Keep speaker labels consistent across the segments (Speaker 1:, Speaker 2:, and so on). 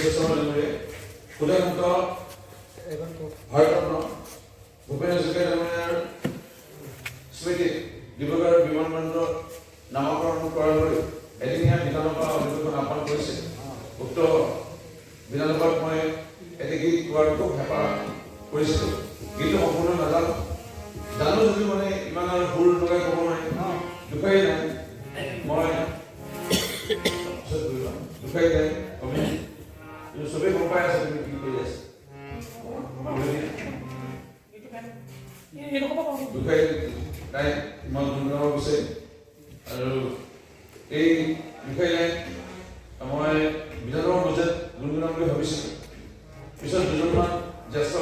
Speaker 1: বিশ্বসমৰে সুধান্ত ভাৰতৰত্ন ভূপেন হাজৰিকাৰ স্মৃতি ডিব্ৰুগড় বিমানবন্দৰ নামকৰণ কৰালৈ এদিনীয়া বিধানসভা অধিৱেশন আহ্বান কৰিছে। উক্ত বিধানসভাত মই এটি গীত গোৱাৰ খুব হেঁপাহ কৰিছিলোঁ। গীতটো সম্পূৰ্ণ নাজানো, জানো যদিও মানে ইমান আৰু সুৰ লগাই ক'ব নোৱাৰি, দুখাই নাই মই দুখাই নাই চবেই গম পাই আছে তুমি কি কৰি আছে। দুখাই নাই ইমান গুণগাব বিচাৰি আৰু এই দুখাই নাই মই বিধানসভা মজিয়াত গুণগুণাম বুলি ভাবিছিলোঁ। পিছত দুজনমান জ্যেষ্ঠ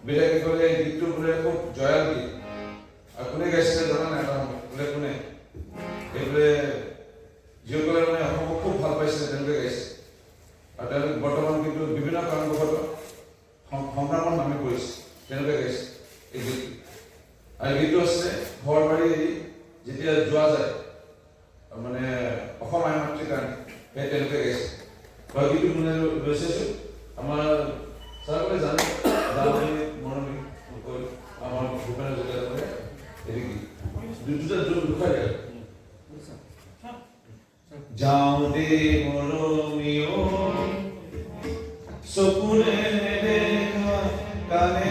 Speaker 1: বিধায়কসকলে এই গীতটো বোলে খুব জয়াল গীত। আৰু কোনে গাইছিলে জানা নাই? এটা বোলে কোনে এই বোলে যিসকলে মানে অসমক খুব ভাল পাইছিলে তেওঁলোকে গাইছে। আৰু তেওঁলোক বৰ্তমান কিন্তু বিভিন্ন কাৰণবশতঃ সংগ্ৰামত নামি পৰিছে, তেওঁলোকে গাইছে এই গীতটো। আৰু গীতটো আছিলে ঘৰ বাৰী এৰি যেতিয়া যোৱা যায় মানে অসম আইন মাতৃৰ কাৰণে, সেই তেওঁলোকে গাইছে। আৰু গীতটো শুনে লৈছেছো আমাৰ চাৰসকলে জানে মৰমী আমাৰ ভূপেন হাজৰিকাৰে এই গীত দুখাই গায়। যাওঁ দে মৰমীও চকুৰে নেদেখা কাণে